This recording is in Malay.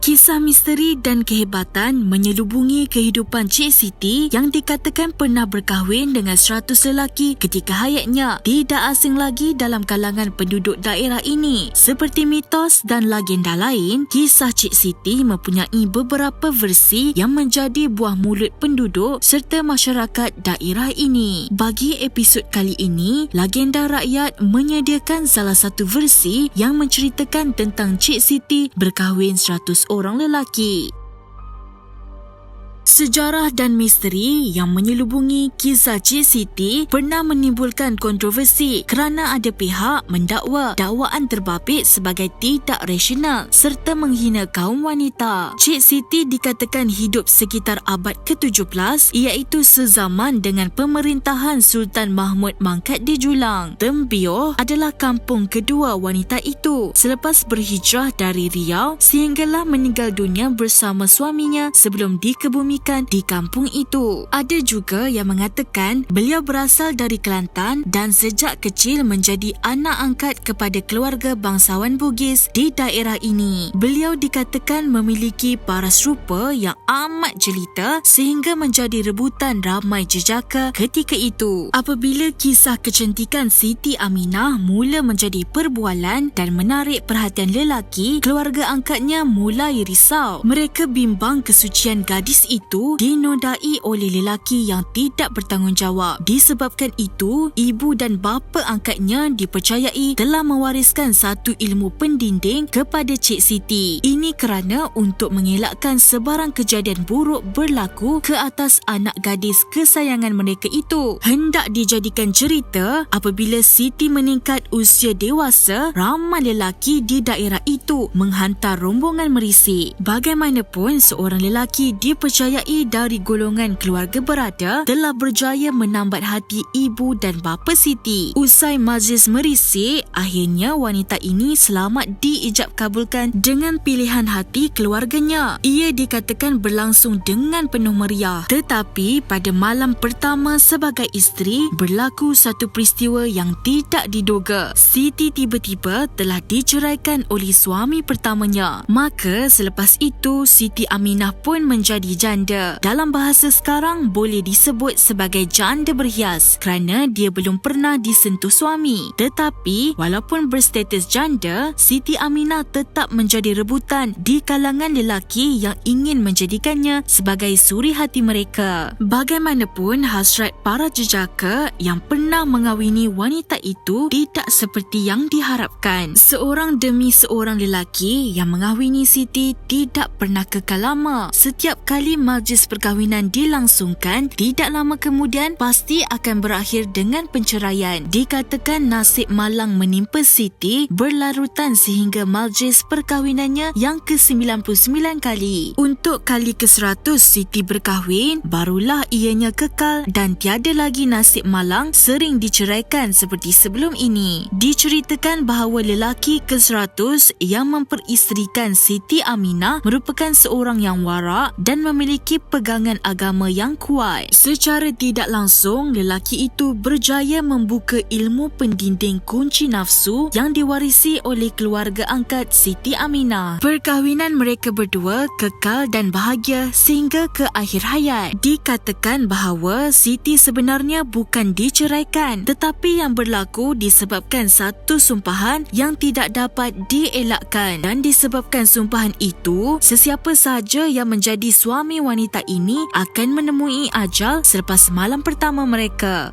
Kisah misteri dan kehebatan menyelubungi kehidupan Cik Siti yang dikatakan pernah berkahwin dengan 100 lelaki ketika hayatnya. Tidak asing lagi dalam kalangan penduduk daerah ini. Seperti mitos dan legenda lain, kisah Cik Siti mempunyai beberapa versi yang menjadi buah mulut penduduk serta masyarakat daerah ini. Bagi episod kali ini, Legenda Rakyat menyediakan salah satu versi yang menceritakan tentang Cik Siti berkahwin 100 orang lelaki. Sejarah dan misteri yang menyelubungi kisah Cik Siti pernah menimbulkan kontroversi kerana ada pihak mendakwa dakwaan terbabit sebagai tidak rasional serta menghina kaum wanita. Cik Siti dikatakan hidup sekitar abad ke-17 iaitu sezaman dengan pemerintahan Sultan Mahmud Mangkat di Julang. Tembioh adalah kampung kedua wanita itu selepas berhijrah dari Riau sehinggalah meninggal dunia bersama suaminya sebelum dikebumikan di kampung itu. Ada juga yang mengatakan beliau berasal dari Kelantan dan sejak kecil menjadi anak angkat kepada keluarga bangsawan Bugis di daerah ini. Beliau dikatakan memiliki paras rupa yang amat jelita sehingga menjadi rebutan ramai jejaka ketika itu. Apabila kisah kecantikan Siti Aminah mula menjadi perbualan dan menarik perhatian lelaki, keluarga angkatnya mulai risau. Mereka bimbang kesucian gadis itu dinodai oleh lelaki yang tidak bertanggungjawab. Disebabkan itu, ibu dan bapa angkatnya dipercayai telah mewariskan satu ilmu pendinding kepada Cik Siti. Ini kerana untuk mengelakkan sebarang kejadian buruk berlaku ke atas anak gadis kesayangan mereka itu. Hendak dijadikan cerita, apabila Siti meningkat usia dewasa, ramai lelaki di daerah itu menghantar rombongan merisik. Bagaimanapun, seorang lelaki dipercayai dari golongan keluarga berada telah berjaya menambat hati ibu dan bapa Siti. Usai majlis merisik, akhirnya wanita ini selamat diijab kabulkan dengan pilihan hati keluarganya. Ia dikatakan berlangsung dengan penuh meriah. Tetapi pada malam pertama sebagai isteri, berlaku satu peristiwa yang tidak diduga. Siti tiba-tiba telah diceraikan oleh suami pertamanya. Maka selepas itu, Siti Aminah pun menjadi janda. Dalam bahasa sekarang boleh disebut sebagai janda berhias kerana dia belum pernah disentuh suami. Tetapi walaupun berstatus janda, Siti Aminah tetap menjadi rebutan di kalangan lelaki yang ingin menjadikannya sebagai suri hati mereka. Bagaimanapun, hasrat para jejaka yang pernah mengawini wanita itu tidak seperti yang diharapkan. Seorang demi seorang lelaki yang mengawini Siti tidak pernah kekal lama. Setiap kali majlis perkahwinan dilangsungkan, tidak lama kemudian pasti akan berakhir dengan perceraian. Dikatakan nasib malang menimpa Siti berlarutan sehingga majlis perkahwinannya yang ke-99 kali. Untuk kali ke-100 Siti berkahwin, barulah ianya kekal dan tiada lagi nasib malang sering diceraikan seperti sebelum ini. Diceritakan bahawa lelaki ke-100 yang memperisterikan Siti Aminah merupakan seorang yang warak dan memiliki pegangan agama yang kuat. Secara tidak langsung, lelaki itu berjaya membuka ilmu pendinding kunci nafsu yang diwarisi oleh keluarga angkat Siti Aminah. Perkahwinan mereka berdua kekal dan bahagia sehingga ke akhir hayat. Dikatakan bahawa Siti sebenarnya bukan diceraikan, tetapi yang berlaku disebabkan satu sumpahan yang tidak dapat dielakkan. Dan disebabkan sumpahan itu, sesiapa sahaja yang menjadi suami wanita ini akan menemui ajal selepas malam pertama mereka.